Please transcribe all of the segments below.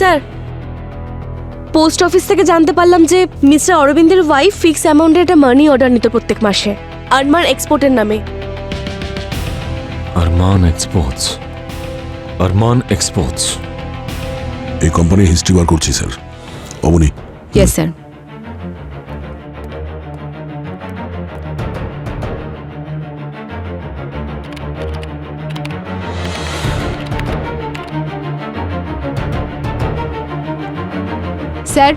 Sir, post office থেকে জানতে পারলাম যে মিস্টার অরবিন্দের ওয়াইফ ফিক্স অ্যামাউন্টের একটা মানি অর্ডার নিত প্রত্যেক মাসে আরমান এক্সপোর্টের নামে। Arman exports, Arman exports. এই কোম্পানির হিস্ট্রি বার করছি sir. Abani, yes sir. Sir,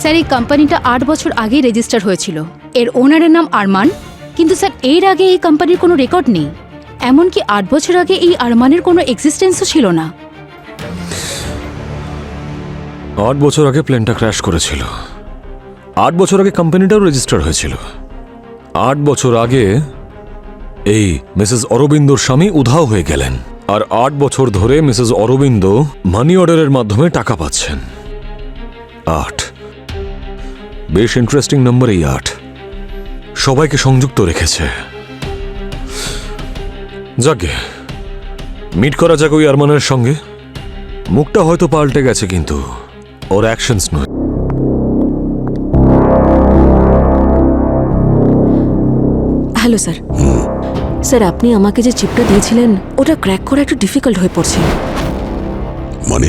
sir এই কোম্পানিটা 8 বছর আগেই রেজিস্টার হয়েছিল। এর ওনারের নাম আরমান, কিন্তু স্যার এর আগে এই কোম্পানির কোনো রেকর্ড নেই। এমনকি 8 বছর আগে এই আরমানের কোনো এক্সিস্টেন্সও ছিল না। 8 বছর আগে প্লেনটা ক্র্যাশ করেছিল। 8 বছর আগে কোম্পানিটাও রেজিস্টার হয়েছিল। 8 বছর আগে এই মিসেস অরবিন্দর স্বামী উধাও হয়ে গেলেন, আর 8 বছর ধরে মিসেস অরবিন্দ মানি অর্ডারের মাধ্যমে টাকা পাচ্ছেন। 8 বেশ ইন্টারেস্টিং নাম্বার। এই 8 সবাইকে সংযুক্ত রেখেছে। যাকে মিট করা যাক ওই আরমানের সঙ্গে। মুখটা হয়তো পাল্টে গেছে, কিন্তু ওর অ্যাকশনস নয়। Hello sir. স্যার, আপনি আমাকে যে চিপটা দিয়েছিলেন ওটা ক্র্যাক করা একটু ডিফিকাল্ট হয়ে পড়ছে। মানে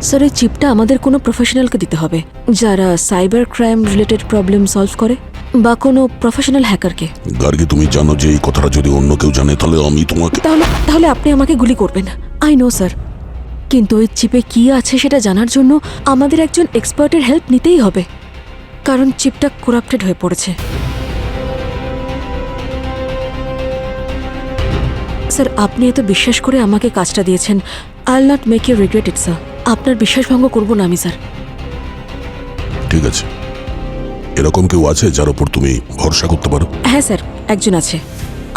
স্যার, এই চিপটা আমাদের কোনো প্রফেশনালকে দিতে হবে, যারা cyber crime related problem solve করে, বা কোনো প্রফেশনাল হ্যাকারকে। গার্গী, তুমি জানো যে এই কথাটা যদি অন্য কেউ জানে তাহলে আমি তোমাকে। তাহলে আপনি আমাকে গুলি করবেন। আই নো স্যার, কিন্তু ওই চিপে কি আছে সেটা জানার জন্য আমাদের একজন এক্সপার্টের হেল্প নিতেই হবে, কারণ চিপটা করাপ্টেড হয়ে পড়েছে। স্যার, আপনি এত বিশ্বাস করে আমাকে কাজটা দিয়েছেন। I will not make you regret it sir. আপনার বিশ্বাসভঙ্গ করব না আমি স্যার। ঠিক আছে, এরকম কেউ আছে যার ওপর তুমি ভরসা করতে পারো? হ্যাঁ স্যার, একজন আছে।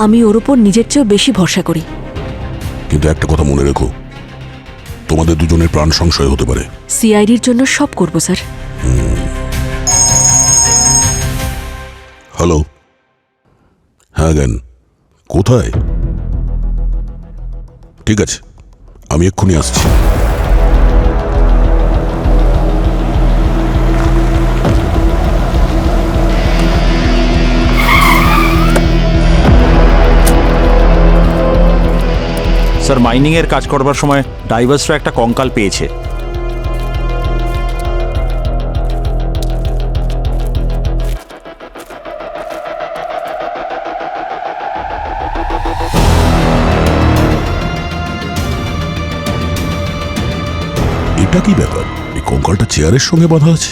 আমি ওর ওপর নিজের চেয়েও বেশি ভরসা করি। কিন্তু একটা কথা মনে রেখো, তোমাদের দুজনের প্রাণ সংশয় হতে পারে। সিআইডির জন্য সব করব স্যার। হ্যালো, হ্যাঁ জ্ঞান, কোথায়? ঠিক আছে, আমি এক্ষুনি আসছি। স্যার, মাইনিং এর কাজ করবার সময় ডাইভার্সরা একটা কঙ্কাল পেয়েছে। এটা কি ব্যাপার? এই কঙ্কালটা চেয়ারের সঙ্গে বাঁধা আছে।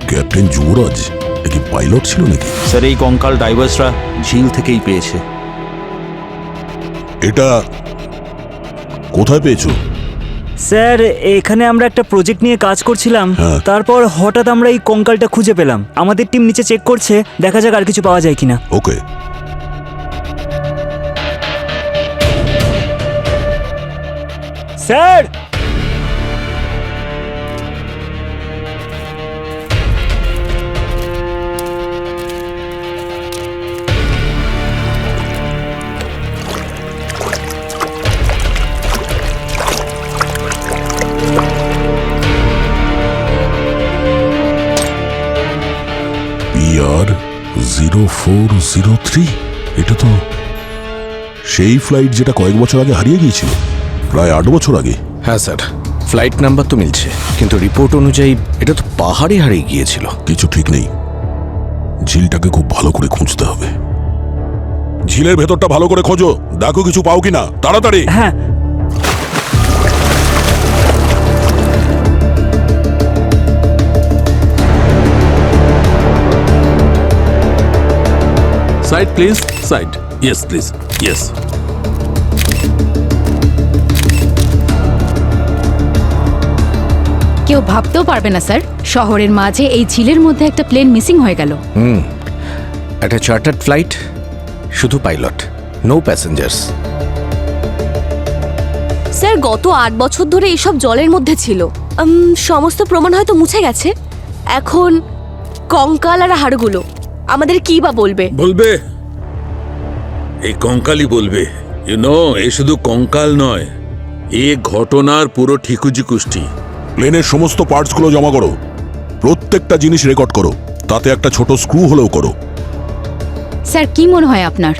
ক্যাপ্টেন যুবরাজ এ কি পাইলট ছিল নাকি? স্যার, এই কঙ্কাল ডাইভার্সরা ঝিল থেকেই পেয়েছে। এটা কোথায় পেয়েছো? স্যার, এখানে আমরা একটা প্রজেক্ট নিয়ে কাজ করছিলাম। হ্যাঁ। তারপর হঠাৎ আমরা এই কঙ্কালটা খুঁজে পেলাম। আমাদের টিম নিচে চেক করছে, দেখা যাক আর কিছু পাওয়া যায় কিনা। ওকে। স্যার, PR 0403, এটা তো সেই ফ্লাইট যেটা কয়েক বছর আগে হারিয়ে গিয়েছিল, প্রায় 8 বছর আগে। হ্যাঁ স্যার, ফ্লাইট নাম্বার তো মিলছে, কিন্তু রিপোর্ট অনুযায়ী এটা তো পাহাড়ে হারিয়ে গিয়েছিল। কিছু ঠিক নেই, ঝিলটাকে খুব ভালো করে খুঁজতে হবে। ঝিলের ভেতরটা ভালো করে খোঁজো, দেখো কিছু পাও কিনা, তাড়াতাড়ি। হ্যাঁ। Side, please. Side. Yes, please. Yes. কেউ ভাবতেও পারবে না স্যার, শহরের মাঝে এই ঝিলের মধ্যে একটা প্লেন মিসিং হয়ে গেল। একটা চার্টার্ড ফ্লাইট, শুধু পাইলট, নো প্যাসেঞ্জার্স। স্যার, গত 8 বছর ধরে এসব জলের মধ্যে ছিল। সমস্ত প্রমাণ হয়তো মুছে গেছে। এখন কঙ্কাল আর হাড়গুলো আমাদের কি বা বলবে? বলবে, এই কঙ্কালই বলবে। এ শুধু কঙ্কাল নয়, এ ঘটনার পুরো ঠিকুজি কুষ্টি। প্লেনের সমস্ত পার্টসগুলো জমা করো, প্রত্যেকটা জিনিস রেকর্ড করো, তাতে একটা ছোট স্ক্রু হলেও করো। স্যার কি মনে হয় আপনার,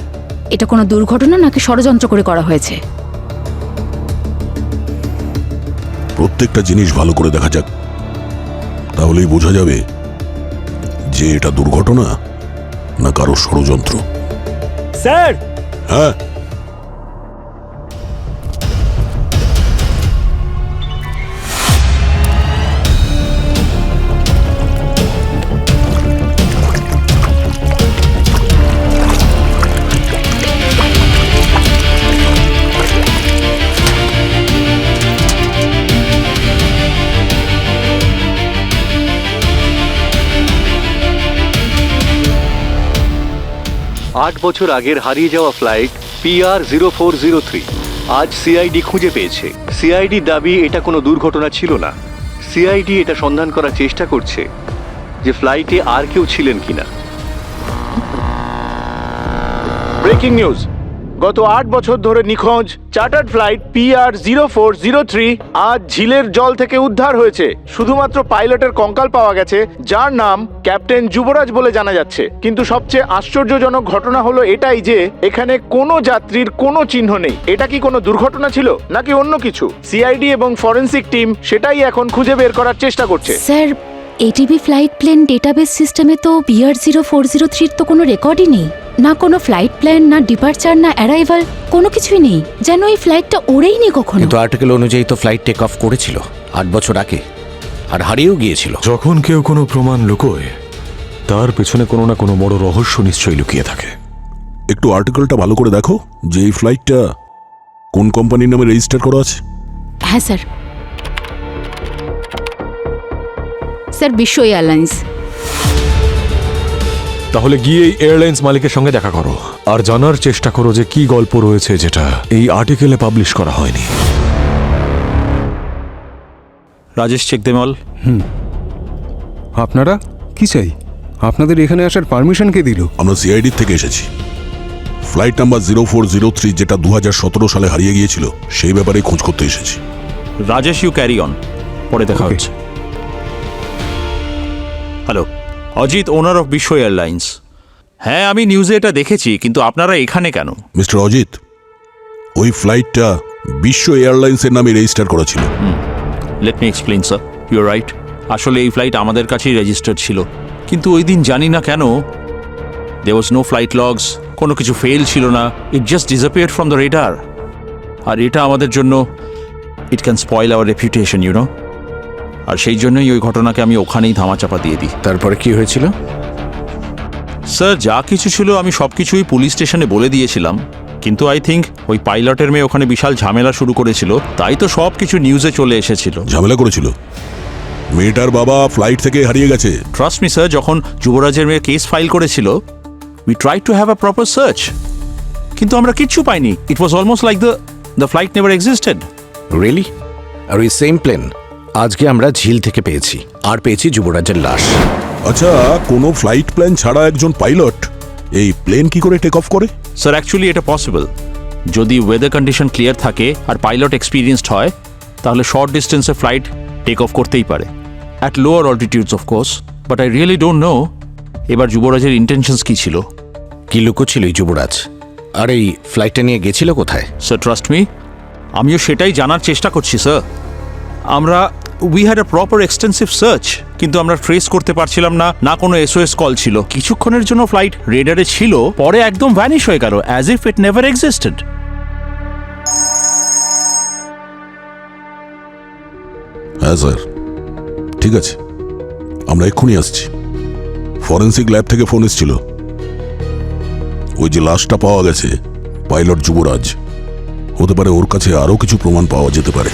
এটা কোনো দুর্ঘটনা নাকি ষড়যন্ত্র করে করা হয়েছে? প্রত্যেকটা জিনিস ভালো করে দেখা যাক, তাহলেই বোঝা যাবে যে এটা দুর্ঘটনা না কারো ষড়যন্ত্র। স্যার হ্যাঁ, 8 বছর আগের হারিয়ে যাওয়া ফ্লাইট PR0403 আজ সিআইডি খুঁজে পেয়েছে। সিআইডির দাবি এটা কোনো দুর্ঘটনা ছিল না। সিআইডি এটা সন্ধান করার চেষ্টা করছে যে ফ্লাইটে আর কেউ ছিলেন কিনা। ব্রেকিং নিউজ, গত 8 বছর ধরে নিখোঁজ চার্টার্ড ফ্লাইট PR0403 আজ ঝিলের জল থেকে উদ্ধার হয়েছে। শুধুমাত্র পাইলটের কঙ্কাল পাওয়া গেছে, যার নাম ক্যাপ্টেন যুবরাজ বলে জানা যাচ্ছে। কিন্তু সবচেয়ে আশ্চর্যজনক ঘটনা হলো এটাই যে এখানে কোনো যাত্রীর কোনো চিহ্ন নেই। এটা কি কোনো দুর্ঘটনা ছিল নাকি অন্য কিছু? সিআইডি এবং ফরেনসিক টিম সেটাই এখন খুঁজে বের করার চেষ্টা করছে। Sir, ATV flight plane database সিস্টেমে তো PR0403 তো কোনো রেকর্ডই নেই, না কোনো ফ্লাইট প্ল্যান, না ডিপার্চার, না অ্যারাইভাল, কোনো কিছুই নেই, যেন এই ফ্লাইটটা ওড়েই নি কখনো। কিন্তু আর্টিকেল অনুযায়ী তো ফ্লাইট টেক অফ করেছিল 8 বছর আগে, আর হারিয়েও গিয়েছিল। যখন কেউ কোনো প্রমাণ লুকোয়, তার পেছনে কোনো না কোনো বড় রহস্য নিশ্চয়ই লুকিয়ে থাকে। একটু আর্টিকেলটা ভালো করে দেখো যে এই ফ্লাইটটা কোন কোম্পানির নামে রেজিস্টার করা আছে। হ্যাঁ স্যার। স্যার, বিশ্ব এয়ারলাইন্স। তাহলে গিয়ে এই এয়ারলাইন্স মালিকের সঙ্গে দেখা করো আর জানার চেষ্টা করো যে কি গল্প রয়েছে যেটা এই আর্টিকেলে পাবলিশ করা হয়নি। রাজেশ চেকদেমল। আপনারা কি চাই? আপনাদের এখানে আসার পারমিশন কে দিল? আমরা সিআইডি থেকে এসেছি। ফ্লাইট নাম্বার 0403 যেটা 2017 সালে হারিয়ে গিয়েছিল সেই ব্যাপারে খোঁজ করতে এসেছি। রাজেশ, ইউ ক্যারি অন, পরে দেখা হচ্ছে। হ্যালো, অজিত, ওনার অফ বিশ্ব এয়ারলাইন্স। হ্যাঁ, আমি নিউজে এটা দেখেছি, কিন্তু আপনারা এখানে কেন? মিস্টার অজিত, ওই ফ্লাইটটা বিশ্ব এয়ারলাইন্সের নামে রেজিস্টার করা ছিল। Let me explain sir, your right. আসলে এই ফ্লাইট আমাদের কাছেই রেজিস্টার্ড ছিল, কিন্তু ওই দিন জানি না কেন there was no flight logs, কোনো কিছু ফেল ছিল না, it just disappeared from the radar. আর এটা আমাদের জন্য it can spoil our reputation, you know. আর সেই জন্যই ওই ঘটনাকে আমি ওখানেই ধামাচাপা দিয়ে দিই। তারপরে কি হয়েছিল? স্যার, যা কিছু ছিল আমি সব কিছুই পুলিশ স্টেশনে বলে দিয়েছিলাম, কিন্তু আই থিঙ্ক ওই পাইলটের মেয়ে ওখানে বিশাল ঝামেলা শুরু করেছিল, তাই তো সব কিছু নিউজে চলে এসেছিল। ঝামেলা করেছিল? মেয়েটার বাবা ফ্লাইট থেকে হারিয়ে গেছে। ট্রাস্ট মি স্যার, যখন যুবরাজের মেয়ে কেস ফাইল করেছিল, we try to have a proper search, কিন্তু আমরা কিচ্ছু পাইনি। It was almost like the flight never existed. Really? আর ওই সেম প্লেন আজকে আমরা ঝিল থেকে পেয়েছি, আর পেয়েছি যুবরাজের লাশ। আচ্ছা, কোনো ফ্লাইট প্ল্যান ছাড়া একজন পাইলট এই প্লেন কি করে টেক অফ করে? স্যার, অ্যাকচুয়ালি এটা পসিবল যদি ওয়েদার কন্ডিশন ক্লিয়ার থাকে আর পাইলট এক্সপিরিয়েন্সড হয়, তাহলে শর্ট ডিস্টেন্সে ফ্লাইট টেক অফ করতেই পারে, at lower altitudes of course. But I really don't know এবার যুবরাজের ইন্টেনশনস কি ছিল। কি লুকোছিল এই যুবরাজ? আর এই ফ্লাইটটা নিয়ে গেছিল কোথায়? স্যার, ট্রাস্ট মি, আমিও সেটাই জানার চেষ্টা করছি স্যার। আমরা we had a proper extensive search, কিন্তু আমরা ট্রেস করতে পারছিলাম না, না কোনো SOS কল ছিল। কিছুক্ষণের জন্য ফ্লাইট রেডারে ছিল, পরে একদম ভ্যানিশ হয়ে গেল, as if it never existed. হ্যাঁ স্যার, ঠিক আছে, আমরা এক্ষুনি আসছি। ফরেন্সিক ল্যাব থেকে ফোন এসেছিল, ওই যে লাশটা পাওয়া গেছে পাইলট যুবরাজ, হতে পারে ওর কাছে আরো কিছু প্রমাণ পাওয়া যেতে পারে।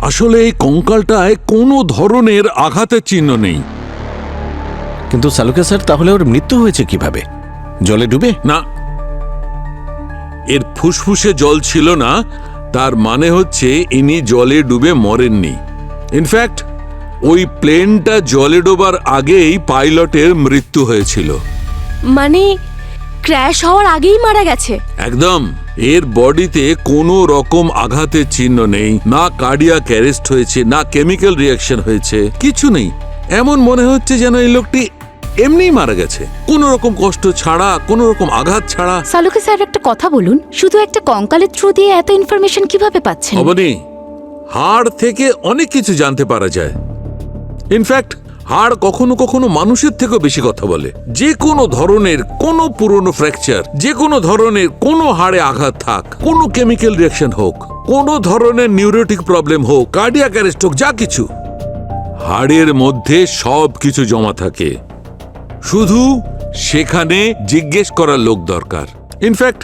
আসলে এই কঙ্কালটায় কোনো ধরনের আঘাতের চিহ্ন নেই। কিন্তু সালুকে স্যার, তাহলে ওর মৃত্যু হয়েছে কিভাবে? জলে ডুবে? না, এর ফুসফুসে জল ছিল না, তার মানে হচ্ছে ইনি জলে ডুবে মরেননি। ইনফ্যাক্ট ওই প্লেনটা জলে ডোবার আগেই পাইলটের মৃত্যু হয়েছিল। মানে ক্র্যাশ হওয়ার আগেই মারা গেছে? একদম। এর বডিতে কোনো রকম আঘাতের চিহ্ন নেই, না কার্ডিয়াক অ্যারেস্ট হয়েছে, না কেমিক্যাল রিয়াকশন হয়েছে, কিছু নেই। এমন মনে হচ্ছে যেন এই লোকটি এমনিই মারা গেছে, কোনো রকম কষ্ট ছাড়া, কোনো রকম আঘাত ছাড়া। সালুকে স্যার একটা কথা বলুন, শুধু একটা কঙ্কালের থ্রু দিয়ে এত ইনফরমেশন কিভাবে পাচ্ছেন? অবনি, হাড় থেকে অনেক কিছু জানতে পারা যায়। ইনফ্যাক্ট হাড় কখনো কখনো মানুষের থেকেও বেশি কথা বলে। যে কোনো ধরনের কোনো পুরনো ফ্র্যাকচার, যে কোনো ধরনের কোনো হাড়ে আঘাত থাক, কোনো কেমিক্যাল রিয়াকশন হোক, কোনো ধরনের নিউরোটিক প্রবলেম হোক, কার্ডিয়াক অ্যারেস্ট হোক, যা কিছু, হাড়ের মধ্যে সব কিছু জমা থাকে। শুধু সেখানে জিজ্ঞেস করার লোক দরকার। ইনফ্যাক্ট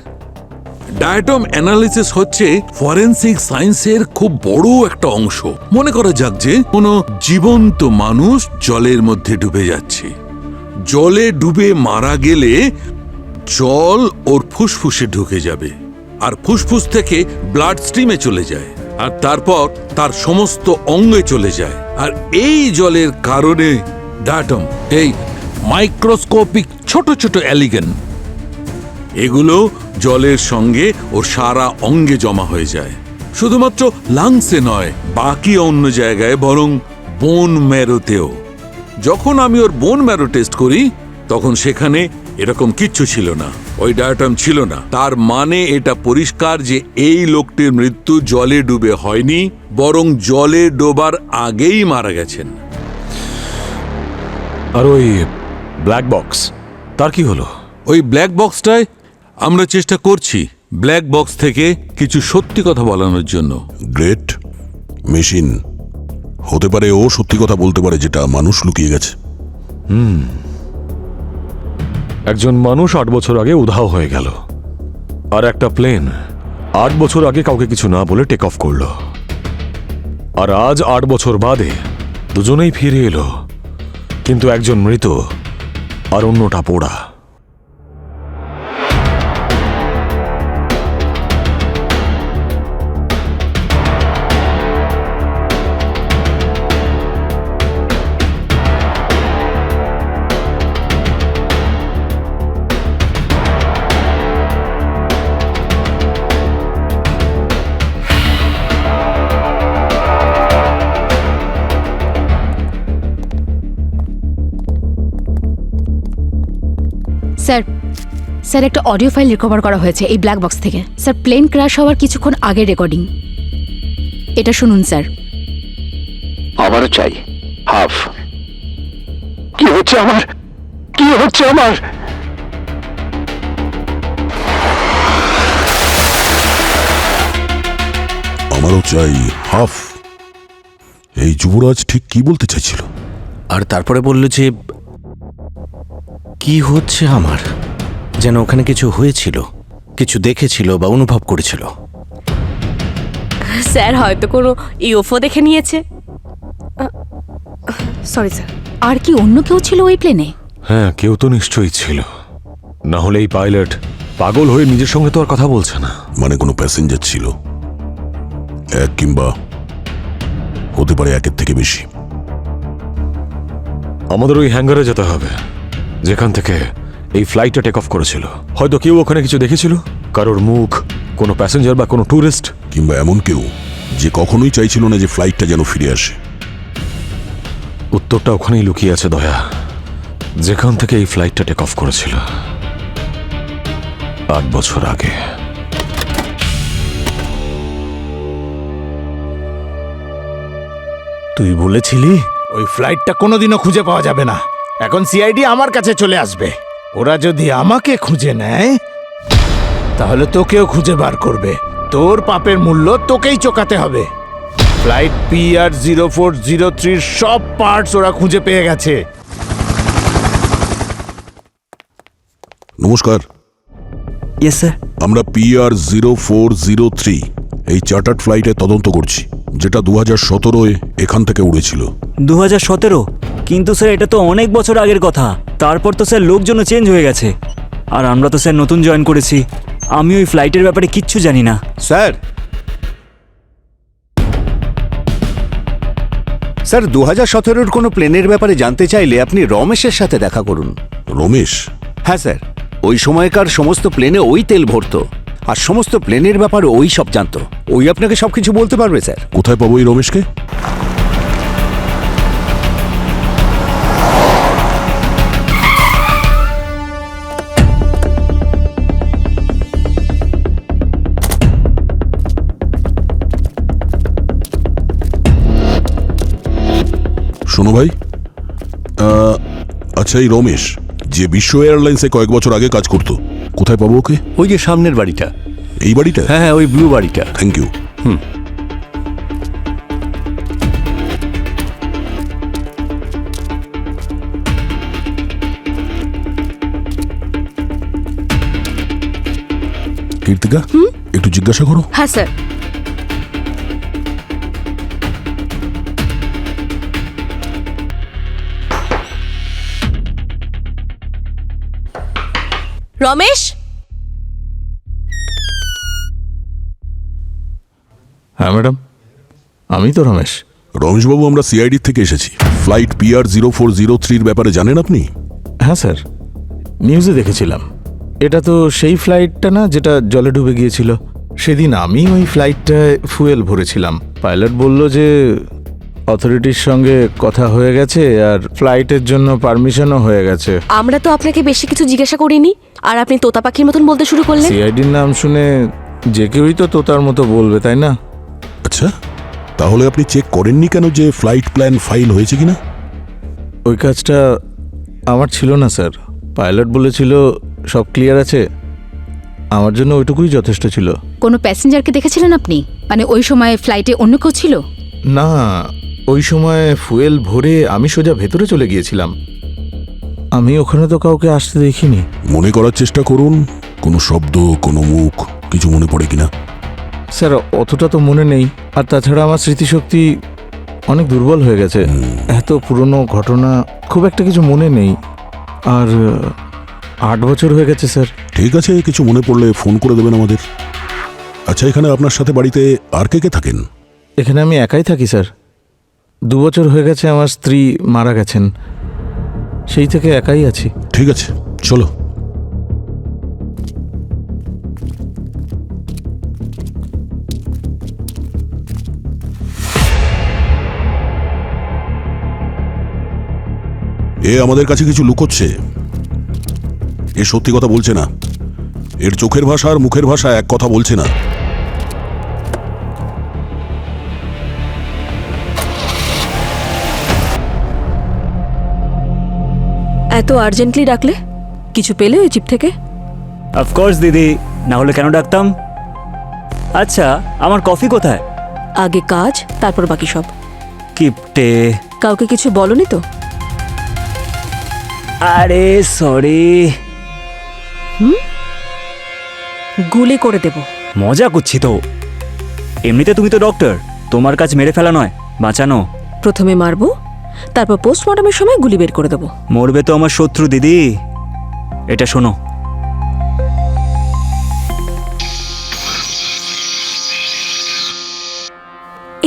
ডায়াটম অ্যানালিসিস হচ্ছে ফরেনসিক সায়েন্সের খুব বড় একটা অংশ। মনে করা যাক যে কোনো জীবন্ত মানুষ জলের মধ্যে ডুবে যাচ্ছে, জলে ডুবে মারা গেলে জল ওর ফুসফুসে ঢুকে যাবে, আর ফুসফুস থেকে ব্লাড স্ট্রিমে চলে যায়, আর তারপর তার সমস্ত অঙ্গে চলে যায়। আর এই জলের কারণে ডায়াটম, এই মাইক্রোস্কোপিক ছোট ছোট অ্যালিগেন, এগুলো জলের সঙ্গে ওর সারা অঙ্গে জমা হয়ে যায়। শুধুমাত্র লাংসে নয়, বাকি অন্য জায়গায়, বরং বোন ম্যারোতেও। যখন আমি ওর বোন ম্যারো টেস্ট করি তখন সেখানে এরকম কিচ্ছু ছিল না, ওই ডায়াটম ছিল না। তার মানে এটা পরিষ্কার যে এই লোকটির মৃত্যু জলে ডুবে হয়নি, বরং জলে ডোবার আগেই মারা গেছেন। আর ওই ব্ল্যাক বক্স, তার কি হলো? ওই ব্ল্যাক বক্সটায় আমরা চেষ্টা করছি ব্ল্যাক বক্স থেকে কিছু সত্যি কথা বলানোর জন্য। গ্রেট মেশিন হতে পারে, ও সত্যি কথা বলতে পারে যেটা মানুষ লুকিয়ে গেছে। একজন মানুষ 8 বছর আগে উধাও হয়ে গেল, আর একটা প্লেন 8 বছর আগে কাউকে কিছু না বলে টেক অফ করলো, আর আজ 8 বছর বাদে দুজনেই ফিরে এলো, কিন্তু একজন মৃত আর অন্যটা পোড়া। স্যার, স্যার একটা অডিও ফাইল রিকভার করা হয়েছে এই ব্ল্যাক বক্স থেকে। স্যার, প্লেন ক্র্যাশ হওয়ার কিছুক্ষণ আগে রেকর্ডিং, এটা শুনুন স্যার। আমারও চাই হাফ। কি হচ্ছে আমার, কি হচ্ছে আমার? আমারও চাই হাফ। এই যুবরাজ ঠিক কি বলতে চাইছিল? আর তারপরে বলল যে কি হচ্ছে আমার, যেন ওখানে কিছু হয়েছিল, কিছু দেখেছিল বা অনুভব করেছিল। স্যার হয়তো কোনো ইউএফও দেখে নিয়েছে। Sorry sir. আর কি অন্য কেউ ছিল ওই প্লেনে? হ্যাঁ, কেউ তো নিশ্চয়ই ছিল, না হলে এই পাইলট পাগল হয়ে নিজের সঙ্গে তো আর কথা বলছে না। মানে কোনো প্যাসেঞ্জার ছিল, এক কিংবা হতে পারে একের থেকে বেশি। আমাদের ওই হ্যাঙ্গারে যেতে হবে যেখান থেকে এই ফ্লাইটটা টেক অফ করেছিল। হয়তো কেউ ওখানে কিছু দেখেছিল, কারোর মুখ, কোনো প্যাসেঞ্জার বা কোনো ট্যুরিস্ট, কিংবা এমন কেউ যে কখনোই চাইছিল না যে ফ্লাইটটা যেন ফিরে আসে। উত্তরটা ওখানেই লুকিয়ে আছে দয়া, যেখান থেকে এই ফ্লাইটটা টেক অফ করেছিল 8 বছর আগে। তুই বলেছিলি ওই ফ্লাইটটা কোনোদিনও খুঁজে পাওয়া যাবে না। এখন সিআইডি আমার কাছে চলে আসবে। ওরা যদি আমাকে খুঁজে নেয় তাহলে তোকেও খুঁজে বার করবে। তোর পাপের মূল্য তোকেই চোকাতে হবে। ফ্লাইট PR0403 সব পার্টস ওরা খুঁজে পেয়ে গেছে। নমস্কার। Yes sir. আমরা PR0403 এই চার্টার্ড ফ্লাইটে তদন্ত করছি, যেটা 2017-এ এখান থেকে উড়েছিল। 2017? কিন্তু স্যার এটা তো অনেক বছর আগের কথা। তারপর তো স্যার লোকজনও চেঞ্জ হয়ে গেছে। আর আমরা তো স্যার নতুন জয়েন করেছি, আমি ওই ফ্লাইটের ব্যাপারে কিচ্ছু জানি না। স্যার স্যার 2017-র কোনো প্লেনের ব্যাপারে জানতে চাইলে আপনি রমেশের সাথে দেখা করুন। রমেশ? হ্যাঁ স্যার, ওই সময়কার সমস্ত প্লেনে ওই তেল ভরতো আর সমস্ত প্লেনের ব্যাপারে ওই সব জানতো। ওই আপনাকে সবকিছু বলতে পারবে স্যার। কোথায় পাবো এই রমেশকে? শোনো ভাই, আচ্ছা এই রমেশ যে বিশ্ব এয়ারলাইন্সে কয়েক বছর আগে কাজ করতো, কোথায় পাবো ওকে? ওই যে সামনের বাড়িটা। এই বাড়িটা? হ্যাঁ হ্যাঁ, ওই ব্লু বাড়িটা। Thank you. কীর্তিকা, একটু জিজ্ঞাসা করো। হ্যাঁ স্যার। রমেশ, হ্যাঁ ম্যাডাম, আমি তো রমেশ। রমেশবাবু, আমরা সিআইডি থেকে এসেছি। ফ্লাইট PR0403-র ব্যাপারে জানেন আপনি? হ্যাঁ স্যার, নিউজে দেখেছিলাম। এটা তো সেই ফ্লাইটটা না যেটা জলে ডুবে গিয়েছিল? সেদিন আমি ওই ফ্লাইটটায় ফুয়েল ভরেছিলাম। পাইলট বলল যে অথরিটির সঙ্গে কথা হয়ে গেছে আর ফ্লাইটের জন্য পারমিশনও হয়ে গেছে। আমরা তো আপনাকে বেশি কিছু জিজ্ঞাসা করিনি, আর আপনি তোতা পাখির মতন বলতে শুরু করলেন। সিআইডির নাম শুনে যে কেউই তো তোতার মতো বলবে, তাই না? আচ্ছা, তাহলে আপনি চেক করেননি কেন যে ফ্লাইট প্ল্যান ফাইল হয়েছে কিনা? ওই কাজটা আমার ছিল না স্যার। পাইলট বলেছিল সব ক্লিয়ার আছে, আমার জন্য ওইটুকুই যথেষ্ট ছিল। কোনো প্যাসেঞ্জারকে দেখেছিলেন আপনি? মানে ওই সময় ফ্লাইটে অন্য কেউ ছিল? না, ওই সময় ফুয়েল ভরে আমি সোজা ভেতরে চলে গিয়েছিলাম। আমি ওখানে তো কাউকে আসতে দেখিনি। মনে করার চেষ্টা করুন, কোনো শব্দ, কোনো মুখ কিছু মনে পড়ে কিনা। স্যার, অতটা তো মনে নেই। আর তাছাড়া আমার স্মৃতিশক্তি অনেক দুর্বল হয়ে গেছে। এত পুরনো ঘটনা খুব একটা কিছু মনে নেই। আর 8 বছর হয়ে গেছে স্যার। ঠিক আছে, কিছু মনে পড়লে ফোন করে দেবেন আমাদের। আচ্ছা, এখানে আপনার সাথে বাড়িতে আর কে কে থাকেন? এখানে আমি একাই থাকি স্যার। 2 বছর হয়ে গেছে আমার স্ত্রী মারা গেছেন, সেই থেকে একাই আছি। ঠিক আছে, চলো। এ আমাদের কাছে কিছু লুকোচ্ছে। এ সত্যি কথা বলছে না। এর চোখের ভাষা আর মুখের ভাষা এক কথা বলছে না। এত আর্জেন্টলি ডাকলে? কিছু পেলে ওই চিপ থেকে? অফকোর্স দিদি, না হলে কেন ডাকতাম? আচ্ছা, আমার কফি কোথায়? আগে কাজ, তারপর বাকি সব। কিপটে। কাউকে কিছু বলনি তো? আরে সরি। গুলি করে দেব। মজা করছি তো। এমনিতে তুমি তো ডক্টর, তোমার কাজ মেরে ফেলা নয়, বাঁচানো। প্রথমে মারবো, তারপর পোস্টমর্টমের সময় গুলি বের করে দেবো। মরবে তো আমার শত্রু দিদি। এটা শোনো।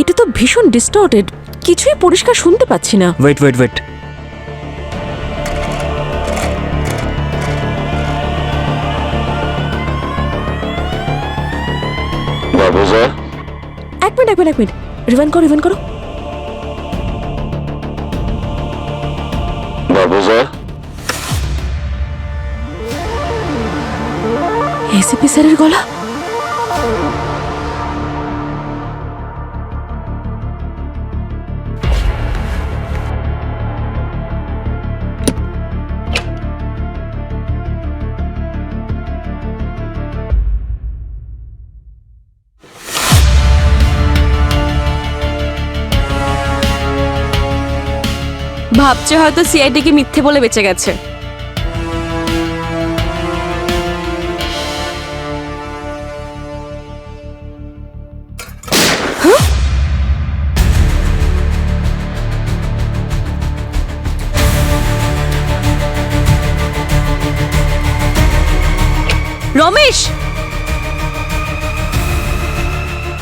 এটা তো ভীষণ ডিস্টর্টেড, কিছুই পরিষ্কার শুনতে পাচ্ছি না। Wait wait wait. এক মিনিট, রিভাইন্ড করো, রিভাইন্ড করো। এসিপি স্যারের গলা। ভাবছে হয়তো সিআইডিকে মিথ্যে বলে বেঁচে গেছে।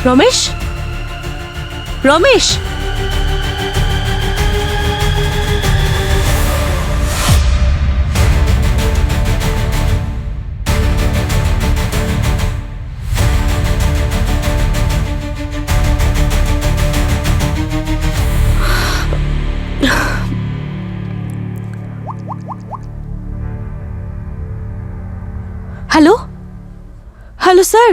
Ramesh, Ramesh, hello, hello sir,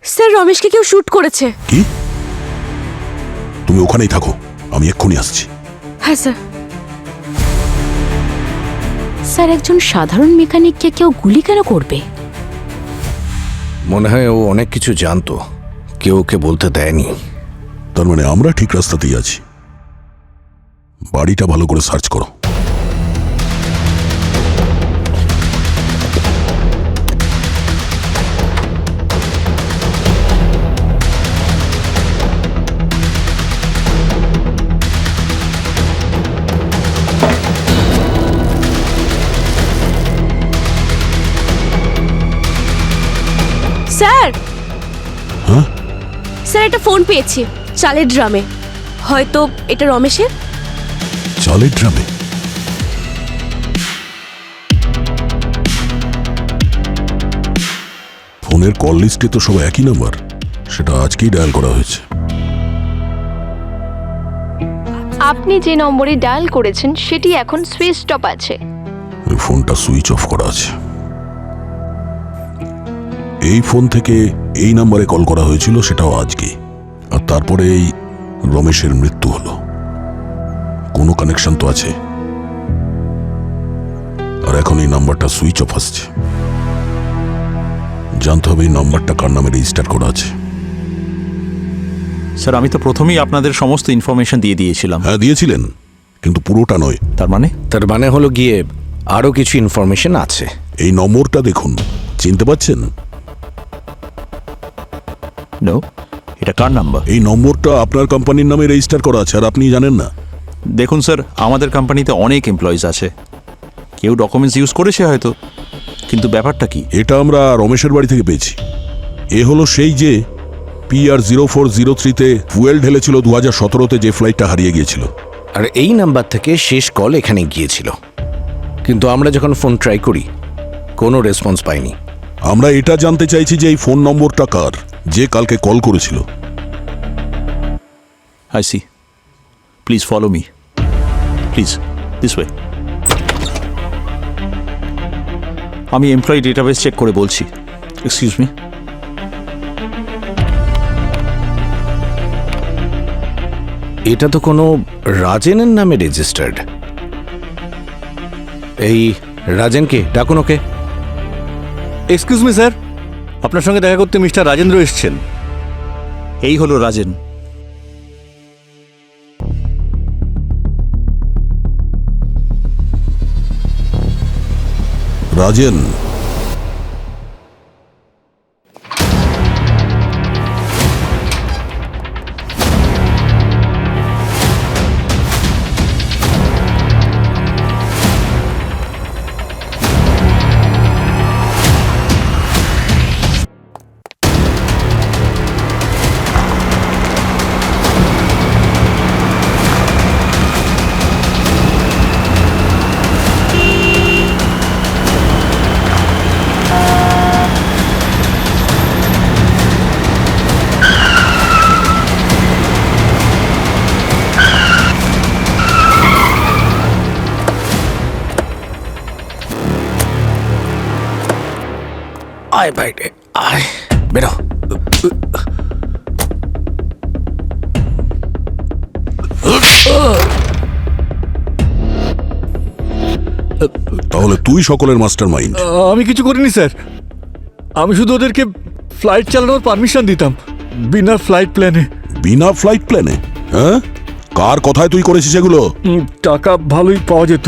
sir রমেশকে কেউ শুট করেছে। কি? তুমি ওখানেই থাকো, আমি এক্ষুনি আসছি। হ্যাঁ স্যার। স্যার একজন সাধারণ মেকানিককে কেউ গুলি কেন করবে? মনে হয় ও অনেক কিছু জানতো, কেউ ওকে বলতে দেয়নি। তার মানে আমরা ঠিক রাস্তাতেই আছি। বাড়িটা ভালো করে সার্চ করো। স্যার, হ্যাঁ, স্যার একটা ফোন পেয়েছি চালের ড্রামে। হয়তো এটা রমেশের। চালের ড্রামে? ফোনের কল লিস্টে তো সব একই নাম্বার, সেটা আজকেই ডায়াল করা হয়েছে। আপনি যে নম্বরে ডায়াল করেছেন সেটি এখন সুইচ অফ আছে। ওই ফোনটা সুইচ অফ করা আছে। এই ফোন থেকে এই নাম্বারে কল করা হয়েছিল, সেটাও আজকে। আর তারপরে এই রমেশের মৃত্যু হলো। কোনো কানেকশন তো আছে। আর এখন এই নাম্বারটা সুইচ অফ আসছে। জানতে হবে এই নাম্বারটা কার নামে রেজিস্টার করা আছে। স্যার আমি তো প্রথমেই আপনাদের সমস্ত ইনফরমেশন দিয়ে দিয়েছিলাম। হ্যাঁ দিয়েছিলেন, কিন্তু পুরোটা নয়। তার মানে হলো গিয়ে আরো কিছু ইনফরমেশন আছে। এই নম্বরটা দেখুন, চিনতে পারছেন? নো, এটা কার নাম্বার? এই নম্বরটা আপনার কোম্পানির নামে রেজিস্টার করা আছে, আর আপনি জানেন না? দেখুন স্যার, আমাদের কোম্পানিতে অনেক এমপ্লয়িজ আছে, কেউ ডকুমেন্টস ইউজ করেছে হয়তো, কিন্তু ব্যাপারটা কি? এটা আমরা রমেশের বাড়ি থেকে পেয়েছি। এ হলো সেই যে PR0403-তে ফুয়েল ঢেলেছিল 2017-তে, যে ফ্লাইটটা হারিয়ে গিয়েছিল। আর এই নাম্বার থেকে শেষ কল এখানে গিয়েছিল, কিন্তু আমরা যখন ফোন ট্রাই করি কোনো রেসপন্স পাইনি। আমরা এটা জানতে চাইছি যে এই ফোন নম্বরটা কার, যে কালকে কল করেছিল। I see, please follow me, please this way. আমি এমপ্লয়ি ডেটাবেস চেক করে বলছি। Excuse me. এটা তো কোনো রাজেনের নামে রেজিস্টার্ড। এই রাজেনকে ডাকুন ওকে। এক্সকিউজ মি স্যার, আপনার সঙ্গে দেখা করতে মিস্টার রাজেন্দ্র এসছেন। এই হলো রাজেন। রাজেন, আয় বাইরে আয়, বেরো। তাহলে তুই সকলের মাস্টার মাইন্ড? আমি কিছু করিনি স্যার, আমি শুধু ওদেরকে ফ্লাইট চালানোর পারমিশন দিতাম, বিনা ফ্লাইট প্ল্যানে। বিনা ফ্লাইট প্ল্যানে? হ্যাঁ, কার কথায় তুই করেছিস এগুলো? টাকা ভালোই পাওয়া যেত।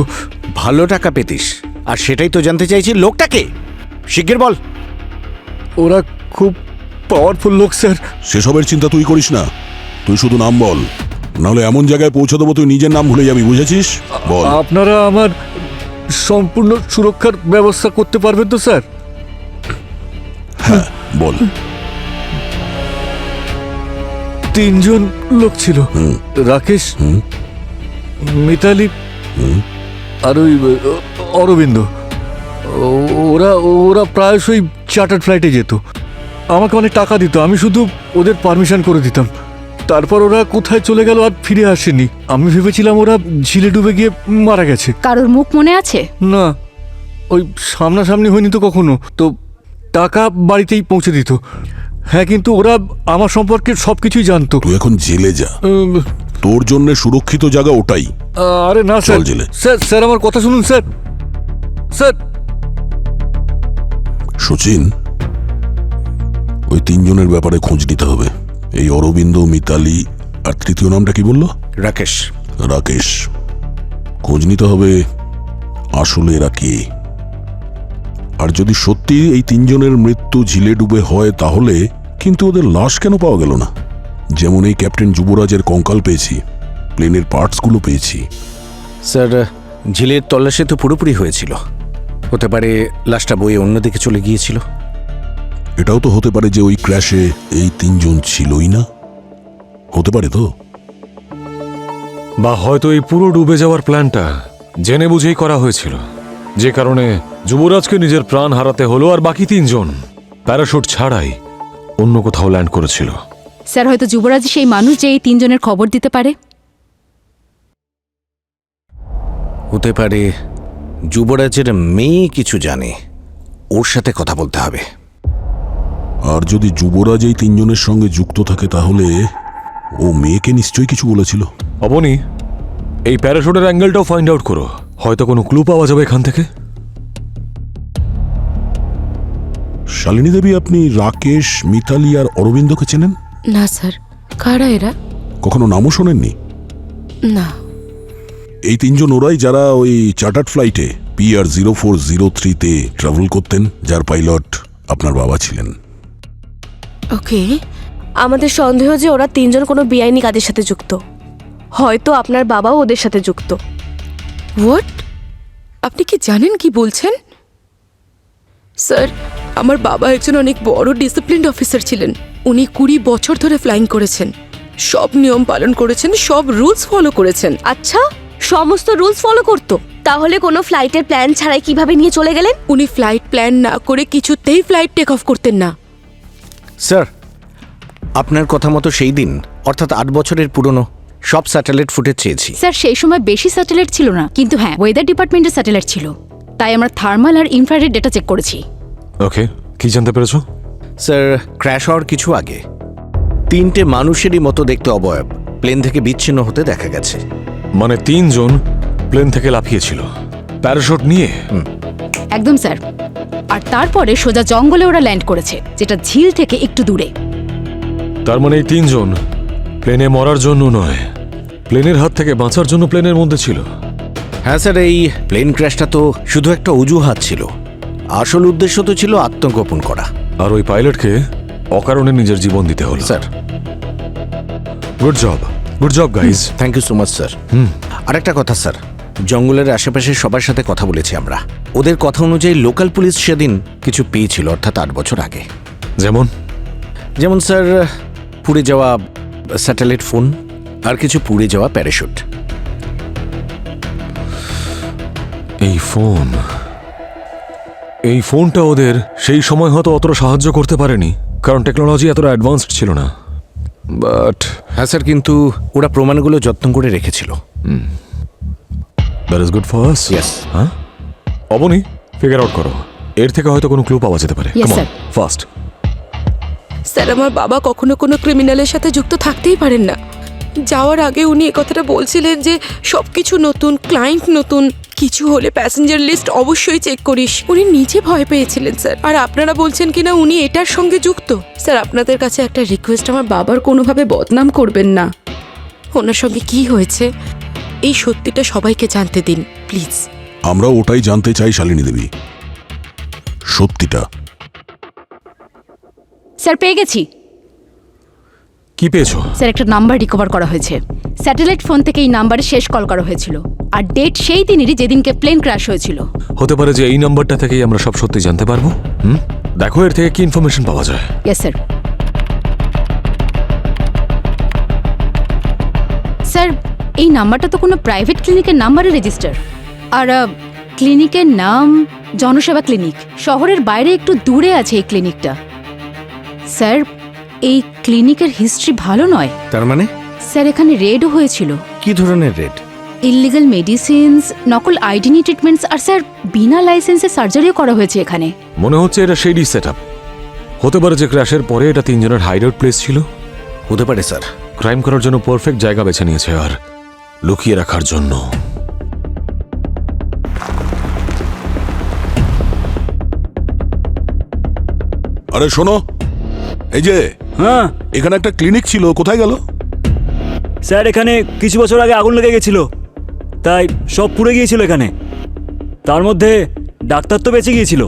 ভালো টাকা পেতিস, আর সেটাই তো জানতে চাইছি। লোকটাকে শিগগির বল। ওরা খুব পাওয়ারফুল লোক স্যার। সেসবের চিন্তা তুই করিস না, তুই শুধু নাম বল, নাহলে এমন জায়গায় পৌঁছে দেবো তুই নিজের নাম ভুলে যাবি, বুঝেছিস? বল। আপনারা আমার সম্পূর্ণ সুরক্ষার ব্যবস্থা করতে পারবেন তো স্যার? হ্যাঁ বল। তিনজন লোক ছিল, রাকেশ, মিতালি আর ওই অরবিন্দ। ওরা ওরা প্রায়শই চার্টার্ড ফ্লাইটে যেত, আমাকে অনেক টাকা দিত, আমি শুধু ওদের পারমিশন করে দিতাম। তারপর ওরা কোথায় চলে গেল আর ফিরে আসেনি। আমি ভেবেছিলাম ওরা ঝিলে ডুবে গিয়ে মারা গেছে। কারোর মুখ মনে আছে? না, ওই সামনাসামনি হয়নি তো কখনো, তো টাকা বাড়িতেই পৌঁছে দিত। হ্যাঁ, কিন্তু ওরা আমার সম্পর্কে সবকিছুই জানতো। তুই এখন জেলে যা, তোর জন্য সুরক্ষিত জায়গা ওটাই। আরে না স্যার, চল জেলে। স্যার স্যার আমার কথা শুনুন স্যার। স্যার সচিন, ওই তিনজনের ব্যাপারে খোঁজ নিতে হবে। এই অরবিন্দ, মিতালি আর তৃতীয় নামটা কি বললো? রাকেশ। রাকেশ, খোঁজ নিতে হবে আসলে এরা কে। আর যদি সত্যি এই তিনজনের মৃত্যু ঝিলে ডুবে হয় তাহলে কিন্তু ওদের লাশ কেন পাওয়া গেল না? যেমন এই ক্যাপ্টেন যুবরাজের কঙ্কাল পেয়েছি, প্লেনের পার্টসগুলো পেয়েছি। স্যার, ঝিলের তল্লাশি তো পুরোপুরি হয়েছিল, হতে পারে লাশটা বয়ে অন্যদিকে চলে গিয়েছিল। এটাও তো হতে পারে যে ওই ক্র্যাশে এই তিনজন ছিলই না, হতে পারে তো। বা হয়তো এই পুরো ডুবে যাওয়ার প্ল্যানটা জেনে বুঝেই করা হয়েছিল, যে কারণে যুবরাজকে নিজের প্রাণ হারাতে হলো আর বাকি তিনজন প্যারাশুট ছাড়াই অন্য কোথাও ল্যান্ড করেছিল। স্যার, হয়তো যুবরাজ সেই মানুষ যে এই তিনজনের খবর দিতে পারে। হতে পারে যুবরাজের মেয়ে কিছু জানে, ওর সাথে কথা বলতে হবে। আর যদি যুবরাজ এই তিনজনের সঙ্গে যুক্ত থাকে তাহলে ও মেয়েকে নিশ্চয়ই কিছু বলেছিল। অবনি, এই প্যারাশুটের অ্যাঙ্গেলটাও ফাইন্ড আউট করো, হয়তো কোনো ক্লু পাওয়া যাবে এখান থেকে। শালিনী দেবী, আপনি রাকেশ, মিতালি আর অরবিন্দকে চেনেন? না স্যার, কারা এরা? কখনো নামও শোনেননি? না। এই তিনজন ওরাই যারা ওই চার্টার্ড ফ্লাইটে PR 0403-তে ট্রাভেল করতেন, যার পাইলট আপনার বাবা ছিলেন। ওকে। আমাদের সন্দেহ যে ওরা তিনজন কোনো বেআইনি কাজের সাথে যুক্ত, হয়তো আপনার বাবাও ওদের সাথে যুক্ত। হোয়াট? আপনি কি জানেন কি বলছেন? স্যার, আমার বাবা একজন অনেক বড় ডিসিপ্লিনড অফিসার ছিলেন। উনি 20 বছর ধরে ফ্লাইং করেছেন, সব নিয়ম পালন করেছেন, সব রুলস ফলো করেছেন। আচ্ছা, সমস্ত রুলস ফলো করতো? তাহলে কোনো ফ্লাইটের প্ল্যান ছাড়াই কিভাবে নিয়ে চলে গেলেন? উনি ফ্লাইট প্ল্যান না করে কিছুতেই ফ্লাইট টেক অফ করতেন না। স্যার, আপনার কথা মতো সেই দিন, অর্থাৎ 8 বছরের পুরনো সব স্যাটেলাইট ফুটেজ চেয়েছি। স্যার, সেই সময় বেশি স্যাটেলাইট ছিল না, কিন্তু হ্যাঁ, ওয়েদার ডিপার্টমেন্টের স্যাটেলাইট ছিল, তাই আমরা থার্মাল আর ইনফ্রারেড ডেটা চেক করেছি। ওকে, কি জানতে পেরেছো? স্যার, ক্র্যাশ হওয়ার কিছু আগে 3টে মানুষেরই মতো দেখতে অবয়ব প্লেন থেকে বিচ্ছিন্ন হতে দেখা গেছে। মানে তিনজন প্লেন থেকে লাফিয়েছিল প্যারাশুট নিয়ে? একদম স্যার। আর তারপরে সোজা জঙ্গলে ওরা ল্যান্ড করেছে, যেটা ঝিল থেকে একটু দূরে। তার মানে এই তিনজন প্লেনে মরার জন্য নয়, প্লেনের হাত থেকে বাঁচার জন্য প্লেনের মধ্যে ছিল। হ্যাঁ স্যার, এই প্লেন ক্র্যাশটা তো শুধু একটা অজুহাত ছিল, আসল উদ্দেশ্য তো ছিল আত্মগোপন করা। আর ওই পাইলটকে অকারণে নিজের জীবন দিতে হলো। Sir, good job guys. Thank you so much sir. আরেকটা কথা স্যার, জঙ্গলের আশেপাশে সবার সাথে কথা বলেছি আমরা, ওদের কথা অনুযায়ী লোকাল পুলিশ সেদিন কিছু পেয়েছিল, অর্থাৎ 8 বছর আগে। যেমন স্যার, পুড়ে যাওয়া স্যাটেলাইট ফোন আর কিছু পুড়ে যাওয়া প্যারাশুট। এই ফোনটা ওদের সেই সময় হয়তো অতটা সাহায্য করতে পারেনি, কারণ টেকনোলজি এতটা অ্যাডভান্সড ছিল না। বাট হ্যাঁ স্যার, কিন্তু ওরা প্রমাণগুলো যত্ন করে রেখেছিল। That is good for us. Yes. হ্যাঁ, অবনি, ফিগার আউট করো, এর থেকে হয়তো কোনো ক্লু পাওয়া যেতে পারে। Yes, come on, sir. Fast. Sir, আমার বাবা কখনো কোনো ক্রিমিনালের সাথে যুক্ত থাকতেই পারেন না। যাওয়ার আগে উনি কথাটা বলছিলেন যে সবকিছু নতুন, ক্লায়েন্ট নতুন, কিছু হলে প্যাসেঞ্জার লিস্ট অবশ্যই চেক করিস। উনি নিজে ভয় পেয়েছিলেন স্যার, আর আপনারা বলছেন কিনা উনি এটার সঙ্গে যুক্ত। স্যার, আপনাদের কাছে একটা রিকোয়েস্ট, আমার বাবার কোনোভাবে বদনাম করবেন না। ওনার সঙ্গে কি হয়েছে এই সত্যিটা সবাইকে জানতে দিন প্লিজ। আমরা ওটাই জানতে চাই শালিনী দেবী, সত্যিটা। স্যার, পেয়ে গেছি। কি পেয়েছো? স্যার, একটা নাম্বার রিকভার করা হয়েছে। স্যাটেলাইট ফোন থেকে এই নাম্বারে শেষ কল করা হয়েছিল, আর ডেট সেই দিনেরই যেদিনকে প্লেন ক্র্যাশ হয়েছিল। হতে পারে যে এই নাম্বারটা থেকেই আমরা সব সত্যি জানতে পারবো। দেখো এর থেকে কি ইনফরমেশন পাওয়া যায়। Yes sir. স্যার এই নাম্বারটা তো কোনো প্রাইভেট ক্লিনিকের নাম্বারে রেজিস্টার। আর ক্লিনিকের নাম জনসেবা ক্লিনিক। শহরের বাইরে একটু দূরে আছে এই ক্লিনিকটা। স্যার এই ক্লিনিকের হিস্ট্রি ভালো নয়। তার মানে স্যার এখানে রেডও হয়েছিল। কি ধরনের রেড? ইললিগাল মেডিসিনস, নকল আইডেন্টি ট্রিটমেন্টস, আর স্যার বিনা লাইসেন্সে সার্জারিও করা হয়েছে এখানে। মনে হচ্ছে এটা শেডি সেটআপ। হতে পারে যে ক্র্যাশের পরে এটা তিনজনের হাইডআউট প্লেস ছিল। হতে পারে স্যার। ক্রাইম করার জন্য পারফেক্ট জায়গা বেছে নিয়েছে আর লুকিয়ে রাখার জন্য। আরে শোনো, এই যে হ্যাঁ এখানে একটা ক্লিনিক ছিল, কোথায় গেল? স্যার এখানে কিছু বছর আগে আগুন লেগে গেছিল, তাই সব পুড়ে গিয়েছিল এখানে। তার মধ্যে ডাক্তার তো বেঁচে গিয়েছিল,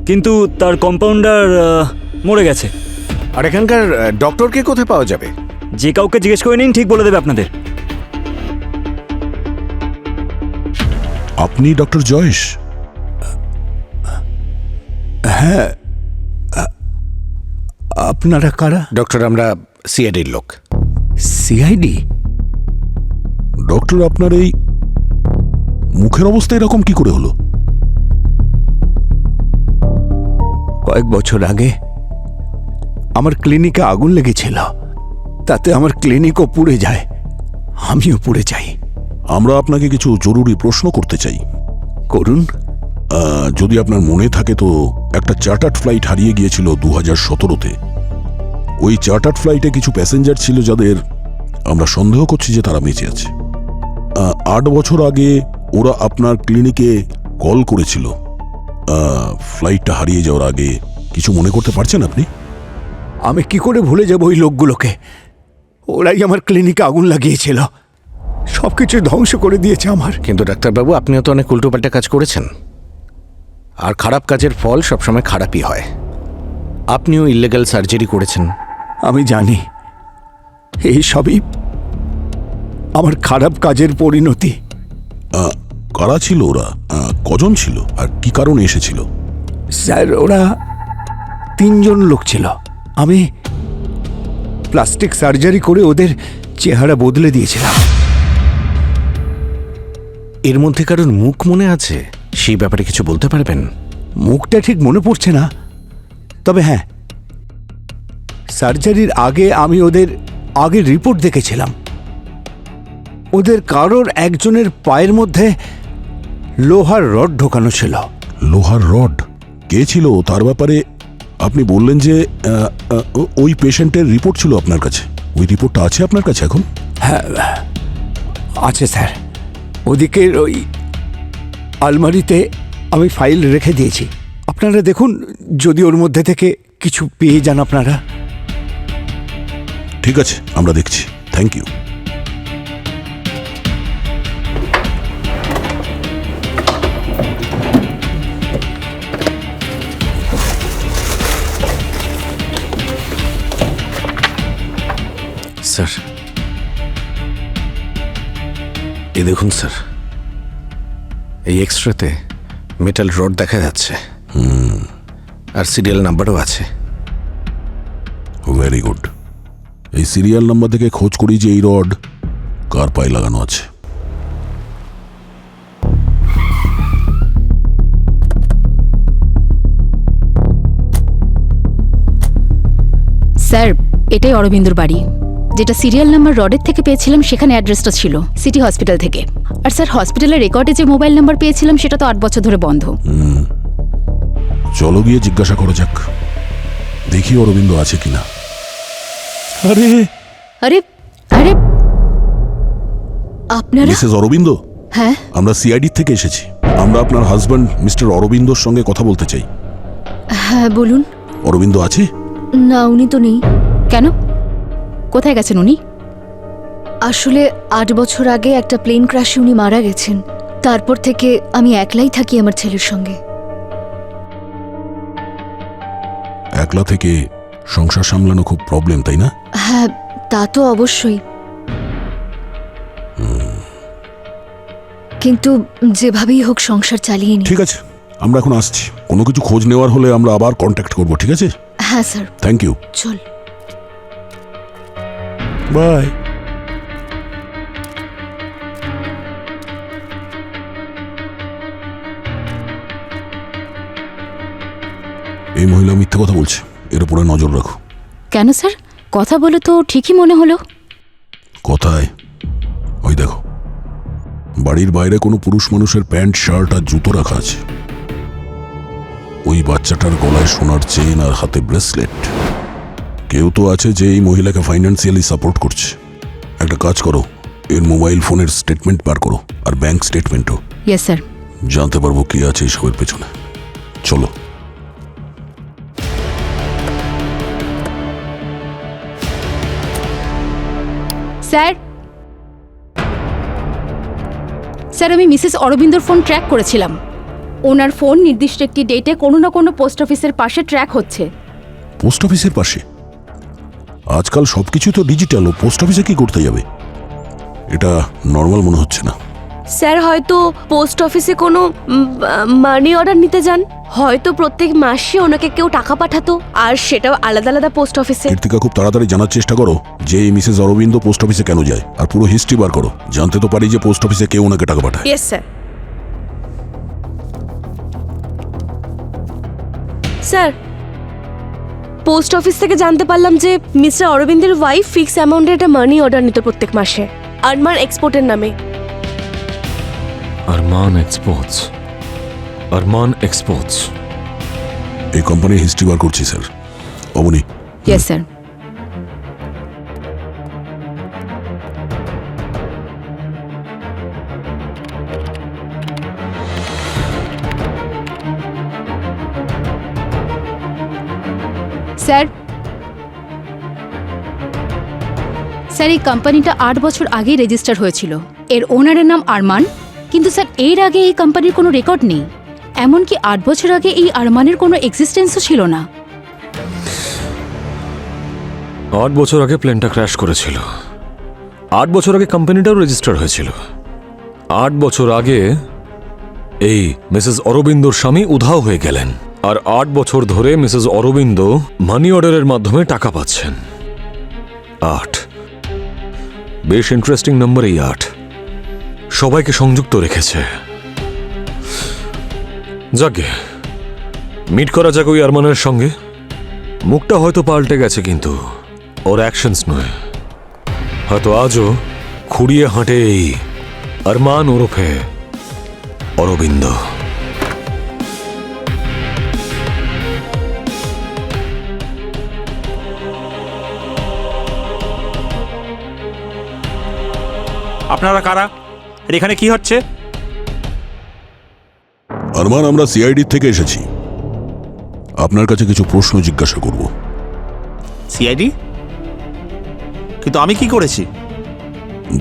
কিন্তু তার কম্পাউন্ডার মরে গেছে। আর এখানকার ডক্টরকে কোথায় পাওয়া যাবে? যে কাউকে জিজ্ঞেস করে নিন, ঠিক বলে দেবে আপনাদের। আপনি ডক্টর জয়েশ? হ্যাঁ। আপনারা কারা? ডক্টর, আমরা সিআইডির লোক। সিআইডি? ডক্টর, আপনার এই মুখের অবস্থা এরকম কি করে হলো? কয়েক বছর আগে আমার ক্লিনিকে আগুন লেগেছিল, তাতে আমার ক্লিনিকও পুড়ে যায়, আমিও পুড়ে যাই। আমরা আপনাকে কিছু জরুরি প্রশ্ন করতে চাই। করুন। যদি আপনার মনে থাকে তো একটা চার্টার্ড ফ্লাইট হারিয়ে গিয়েছিল 2017-তে। ওই চার্টার্ড ফ্লাইটে কিছু প্যাসেঞ্জার ছিল যাদের আমরা সন্দেহ করছি যে তারা বেঁচে আছে। 8 বছর আগে ওরা আপনার ক্লিনিকে কল করেছিল। ফ্লাইটটা হারিয়ে যাওয়ার আগে কিছু মনে করতে পারছেন আপনি? আমি কি করে ভুলে যাব ওই লোকগুলোকে? ওরাই আমার ক্লিনিকে আগুন লাগিয়েছিল, সবকিছু ধ্বংস করে দিয়েছে আমার। কিন্তু ডাক্তারবাবু, আপনিও তো অনেক উল্টোপাল্টা কাজ করেছেন, আর খারাপ কাজের ফল সবসময় খারাপই হয়। আপনিও ইললিগাল সার্জারি করেছেন। আমি জানি, এই সবই আমার খারাপ কাজের পরিণতি। কারা ছিল ওরা? কজন ছিল আর কি কারণে এসেছিল? স্যার, ওরা 3 জন লোক ছিল। আমি প্লাস্টিক সার্জারি করে ওদের চেহারা বদলে দিয়েছিলাম। এর মধ্যে কারোর মুখ মনে আছে? সেই ব্যাপারে কিছু বলতে পারবেন? মুখটা ঠিক মনে পড়ছে না, তবে হ্যাঁ, সার্জারির আগে আমি ওদের আগের রিপোর্ট দেখেছিলাম। ওদের কারোর একজনের পায়ের মধ্যে লোহার রড ঢোকানো ছিল। লোহার রড? কে ছিল তার ব্যাপারে আপনি বললেন যে ওই পেশেন্টের রিপোর্ট ছিল আপনার কাছে। ওই রিপোর্টটা আছে আপনার কাছে এখন? হ্যাঁ আছে স্যার, ওদিকের ওই আলমারিতে আমি ফাইল রেখে দিয়েছি। আপনারা দেখুন, যদি ওর মধ্যে থেকে কিছু পেয়ে যান আপনারা। ঠিক আছে, আমরা দেখছি। Thank you. স্যার, এই দেখুন স্যার, এই এক্সট্রাতে মেটাল রড দেখা যাচ্ছে, আর সিরিয়াল নাম্বারও আছে। Very good. এই সিরিয়াল নাম্বার থেকে খোঁজ করি যে এই রড কার পায়ে লাগানো আছে। স্যার এটাই অরবিন্দুর বাড়ি। যেটা সিরিয়াল নাম্বার রডের থেকে পেয়েছিলাম সেখানে অ্যাড্রেসটা ছিল সিটি হসপিটাল থেকে। আর স্যার হসপিটালের রেকর্ডে যে মোবাইল নাম্বার পেয়েছিলাম সেটা তো 8 বছর ধরে বন্ধ। চলো গিয়ে জিজ্ঞাসা করা যাক, দেখি অরবিন্দ আছে কিনা। আরে আরে আরে আপনারা? মিসেস অরবিন্দ? হ্যাঁ, আমরা সিআইডি থেকে এসেছি। আমরা আপনার হাজব্যান্ড মিস্টার অরবিন্দর সঙ্গে কথা বলতে চাই। হ্যাঁ বলুন। অরবিন্দ আছে? না, উনি তো নেই। কেন, কোথায় গেছেন উনি? আসলে 8 বছর আগে একটা প্লেন ক্র্যাশে উনি মারা গেছেন। তারপর থেকে আমি একলাই থাকি আমার ছেলের সঙ্গে। একলা থেকে সংসার সামলানো খুব প্রবলেম, তাই না? হ্যাঁ, তা তো অবশ্যই, কিন্তু যেভাবেই হোক সংসার চালিয়ে নি। ঠিক আছে, আমরা এখন আসছি। কোনো কিছু খোঁজ নেওয়ার হলে আমরা আবার কন্ট্যাক্ট করব, ঠিক আছে? হ্যাঁ স্যার। Thank you. চল। বাই। এই মহিলা মিথ্যে কথা বলছে, এর উপরে নজর রাখো। কেন স্যার? কথা বলে তো ঠিকই মনে হলো। কথায় ওই দেখো, বাড়ির বাইরে কোনো পুরুষ মানুষের প্যান্ট, শার্ট আর জুতো রাখা আছে। ওই বাচ্চাটার গলায় সোনার চেন আর হাতে ব্রেসলেট। কেউ তো আছে যে এই মহিলাকে ফাইন্যান্সিয়ালি সাপোর্ট করছে। একটা কাজ করো, এর মোবাইল ফোনের স্টেটমেন্ট বার করো, আর ব্যাংক স্টেটমেন্টও। Yes sir. জানতে পারবো কি আছে এসবের পেছনে। চলো। স্যার, স্যার আমি মিসেস অরবিন্দর ফোন ট্র্যাক করেছিলাম। ওনার ফোন নির্দিষ্ট একটি ডেটে কোনো না কোনো পোস্ট অফিসের পাশে ট্র্যাক হচ্ছে। পোস্ট অফিসের পাশে? আজকাল সবকিছু তো ডিজিটাল, ও পোস্ট অফিসে কি করতে যাবে? এটা নর্মাল মনে হচ্ছে না। স্যার হয়তো পোস্ট অফিসে কোনো মানি অর্ডার নিতে যান, হয়তো প্রত্যেক মাসে ওনাকে কেউ টাকা পাঠাতো, আর সেটাও আলাদা আলাদা পোস্ট অফিসে। কীর্তিকা, খুব তাড়াতাড়ি জানার চেষ্টা করো যে এই মিসেস অরবিন্দ পোস্ট অফিসে কেন যায়, আর পুরো হিস্ট্রি বার করো। জানতে তো পারি যে পোস্ট অফিসে কেউ ওনাকে টাকা পাঠায়। Yes sir. Sir, post office থেকে জানতে পারলাম যে মিস্টার অরবিন্দের ওয়াইফ ফিক্স অ্যামাউন্টের একটা মানি অর্ডার নিত প্রত্যেক মাসে আরমান এক্সপোর্টের নামে। আরমান এক্সপোর্টস? আরমান এক্সপোর্টস? এই কোম্পানির হিস্ট্রি বার করছি sir. Abani? Yes sir. Sir, sir এই কোম্পানিটা 8 বছর আগেই রেজিস্টার হয়েছিল। এর ওনারের নাম আরমান, কিন্তু স্যার এর আগে এই কোম্পানির কোনো রেকর্ড নেই। এমনকি 8 বছর আগে এই আরমানের কোনো এক্সিস্টেন্সও ছিল না। 8 বছর আগে প্লেনটা ক্র্যাশ করেছিল। 8 বছর আগে কোম্পানিটাও রেজিস্টার হয়েছিল। 8 বছর আগে এই মিসেস অরবিন্দর স্বামী উধাও হয়ে গেলেন, আর 8 বছর ধরে মিসেস অরবিন্দ মানি অর্ডারের মাধ্যমে টাকা পাচ্ছেন। 8 বেশ ইন্টারেস্টিং নাম্বার। এই 8 সবাইকে সংযুক্ত রেখেছে। যাকে মিট করা যাক ওই আরমানের সঙ্গে। মুখটা হয়তো পাল্টে গেছে, কিন্তু ওর অ্যাকশনস নয়। হয়তো আজও খুঁড়িয়ে হাঁটে এই আরমান ওরফে অরবিন্দ। আপনারা কারা? আর এখানে কি হচ্ছে? আরমান, আমরা সিআইডি থেকে এসেছি। আপনার কাছে কিছু প্রশ্ন জিজ্ঞাসা করব। সিআইডি? কিন্তু আমি কি করেছি?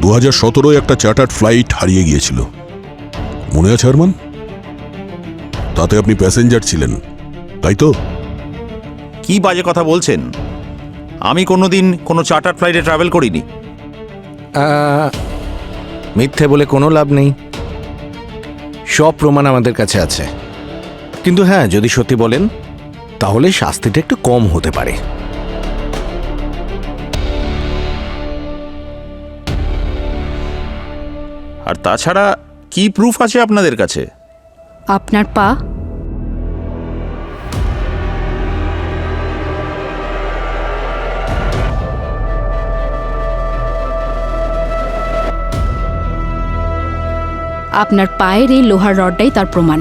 2017 একটা চার্টার্ড ফ্লাইট হারিয়ে গিয়েছিল, মনে আছে আরমান? তাতে আপনি প্যাসেঞ্জার ছিলেন, তাই তো? কি বাজে কথা বলছেন? আমি কোনোদিন কোনো চার্টার ফ্লাইটে ট্রাভেল করিনি। মিথ্যে বলে কোনো লাভ নেই, সব প্রমাণ আমাদের কাছে আছে। কিন্তু হ্যাঁ, যদি সত্যি বলেন তাহলে শাস্তিটা একটু কম হতে পারে। আর তাছাড়া কি প্রুফ আছে আপনাদের কাছে? আপনার পা। আপনার পায়ের এই লোহার রডটাই তার প্রমাণ।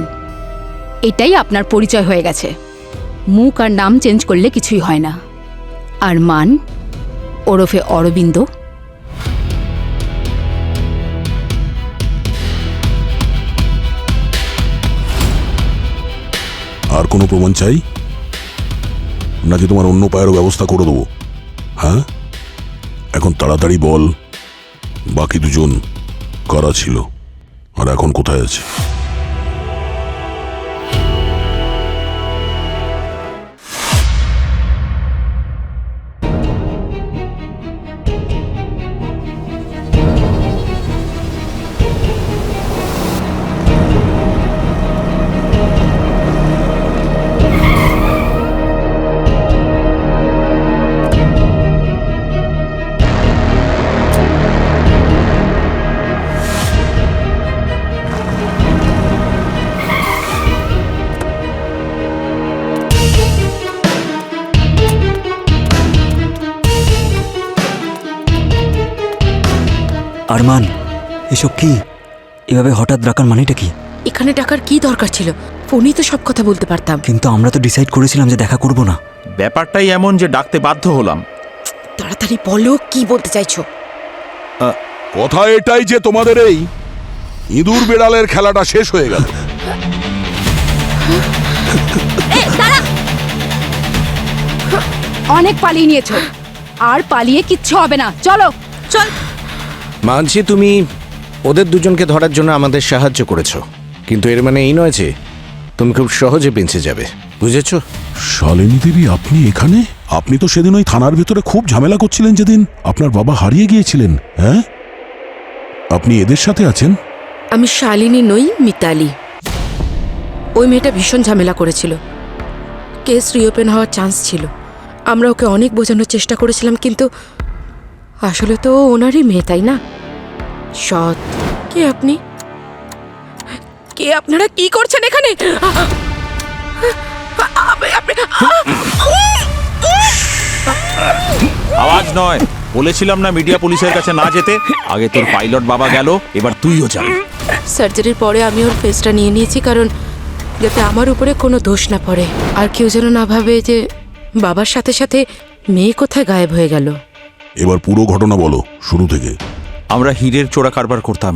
এটাই আপনার পরিচয় হয়ে গেছে। মুখ আর নাম চেঞ্জ করলে কিছুই হয় না। আরমান ওরফে অরবিন্দ। আর কোনো প্রমাণ চাই নাকি তোমার অন্য পায়েরও ব্যবস্থা করে দেবো? হ্যাঁ, এখন তাড়াতাড়ি বল, বাকি দুজন কারা ছিল আর এখন কোথায় আছে? আরমান, এসব কি? এভাবে হঠাৎ ডাকার মানেটা কি? এখানে টাকার কি দরকার ছিল? ফোনেই তো সব কথা বলতে পারতাম। কিন্তু আমরা তো ডিসাইড করেছিলাম যে দেখা করব না। ব্যাপারটাই এমন যে ডাকতে বাধ্য হলাম। তাড়াতাড়ি বলো, কি বলতে চাইছো? কথা এটাই যে তোমাদের এই ইঁদুর বেড়ালের খেলাটা শেষ হয়ে গেল। অনেক পালিয়ে নিয়েছো, আর পালিয়ে কিচ্ছু হবে না। চলো চল। মানছি তুমি ওদের দুজনকে ধরার জন্য আমাদের সাহায্য করেছো, কিন্তু এর মানে এই নয় যে তুমি খুব সহজে বেঁচে যাবে, বুঝেছো? শালিনী দেবী, আপনি এখানে? আপনি তো সেদিন ওই থানার ভেতরে খুব ঝামেলা করছিলেন যেদিন আপনার বাবা হারিয়ে গিয়েছিলেন। হ্যাঁ, আপনি এদের সাথে আছেন? আমি শালিনী নই, মিতালি। ওই মেয়েটা ভীষণ ঝামেলা করেছিল। কেস রিওপেন হওয়ার চান্স ছিল। আমরা ওকে অনেক বোঝানোর চেষ্টা করেছিলাম, কিন্তু আসলে তো ও ওনারই মেয়ে, তাই না? সৎ। কে আপনি? কে আপনারা? কি করছেন এখানে? আওয়াজ নয়, বলেছিলাম না মিডিয়া পুলিশের কাছে না যেতে। আগে তোর পাইলট বাবা গেল, এবার তুইও যাবি। সার্জারির পরে আমি ওর ফেসটা নিয়ে নিয়েছি, কারণ যাতে আমার উপরে কোনো দোষ না পড়ে, আর কেউ যেন না ভাবে যে বাবার সাথে সাথে মেয়ে কোথায় গায়েব হয়ে গেল। এবার পুরো ঘটনা বলো শুরু থেকে। আমরা হীরের চোরা কারবার করতাম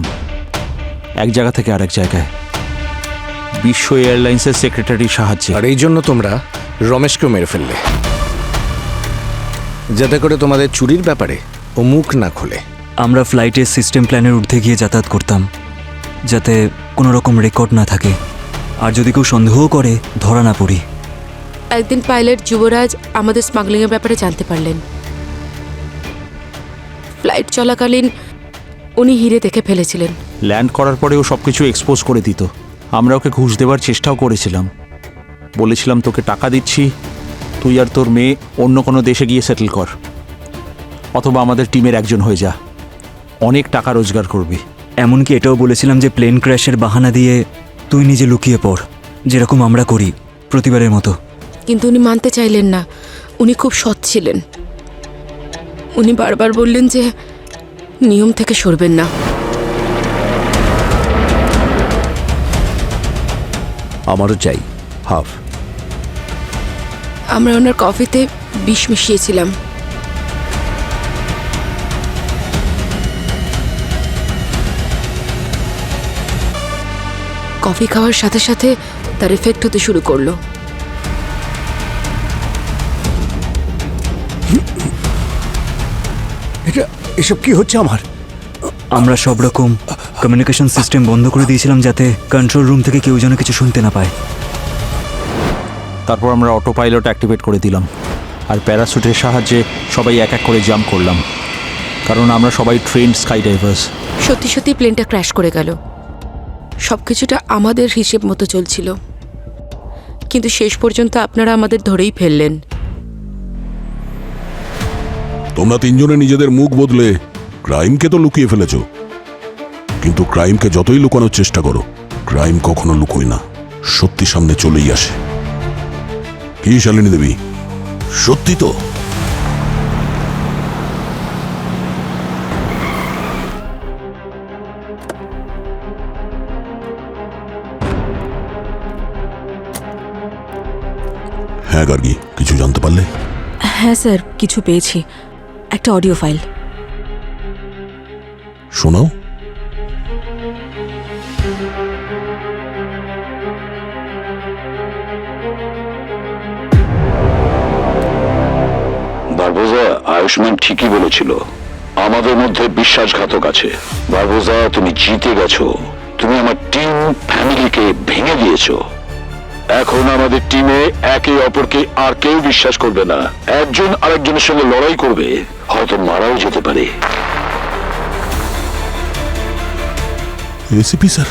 এক জায়গা থেকে আরেক জায়গায়, বিশ্ব এয়ারলাইন্সের সেক্রেটারির সাহায্যে। আর এই জন্য তোমরা রমেশকেও মেরে ফেললে, যাতে করে তোমাদের চুরির ব্যাপারে ও মুখ না খোলে। আমরা ফ্লাইটের সিস্টেম প্ল্যানের ঊর্ধ্বে গিয়ে যাতায়াত করতাম, যাতে কোনো রকম রেকর্ড না থাকে, আর যদি কেউ সন্দেহও করে ধরা না পড়ি। একদিন পাইলট যুবরাজ আমাদের স্মাগলিংয়ের ব্যাপারে জানতে পারলেন। ফ্লাইট চলাকালীন উনি হিরে দেখে ফেলেছিলেন। ল্যান্ড করার পরে ও সব কিছু এক্সপোজ করে দিত। আমরা ওকে ঘুষ দেওয়ার চেষ্টাও করেছিলাম। বলেছিলাম, তোকে টাকা দিচ্ছি, তুই আর তোর মেয়ে অন্য কোনো দেশে গিয়ে সেটেল কর, অথবা আমাদের টিমের একজন হয়ে যা, অনেক টাকা রোজগার করবি। এমনকি এটাও বলেছিলাম যে প্লেন ক্র্যাশের বাহানা দিয়ে তুই নিজে লুকিয়ে পড়, যেরকম আমরা করি প্রতিবারের মতো। কিন্তু উনি মানতে চাইলেন না। উনি খুব সৎ ছিলেন। উনি বারবার বললেন যে নিয়ম থেকে সরবেন না। আমারও চাই হাফ। আমরা ওনার কফিতে বিষ মিশিয়েছিলাম। কফি খাওয়ার সাথে সাথে তার এফেক্ট হতে শুরু করলো। এসব কি হচ্ছে আমার? আমরা সব রকম কমিউনিকেশন সিস্টেম বন্ধ করে দিয়েছিলাম, যাতে কন্ট্রোল রুম থেকে কেউ যেন কিছু শুনতে না পায়। তারপর আমরা অটো পাইলট অ্যাক্টিভেট করে দিলাম, আর প্যারাশুটের সাহায্যে সবাই এক এক করে জাম্প করলাম, কারণ আমরা সবাই ট্রেন্ড স্কাই ডাইভার্স। সত্যি সত্যি প্লেনটা ক্র্যাশ করে গেল। সবকিছুটা আমাদের হিসেব মতো চলছিল, কিন্তু শেষ পর্যন্ত আপনারা আমাদের ধরেই ফেললেন। তোমরা তিনজনে নিজেদের মুখ বদলে ক্রাইমকে তো লুকিয়ে ফেলেছো, কিন্তু ক্রাইমকে যতই লুকানোর চেষ্টা করো, ক্রাইম কখনো লুকোয় না, সত্যি সামনে চলেই আসে। কি শালিনী দেবী, সত্যি তো? হ্যাঁ গার্গী, কিছু জানতে পারলে? হ্যাঁ স্যার, কিছু পেয়েছি। একটা অডিও ফাইল। শোনাও। বারবোজা, আয়ুষ্মান ঠিকই বলেছিল, আমাদের মধ্যে বিশ্বাসঘাতক আছে। বারবোজা, তুমি জিতে গেছো। তুমি আমার টিম ফ্যামিলিকে ভেঙে দিয়েছো। এখন আমাদের টিমে একে অপরকে আর কেউ বিশ্বাস করবে না। একজন আরেকজনের সঙ্গে লড়াই করবে, হয়তো মারাও যেতে পারে। ACP sir,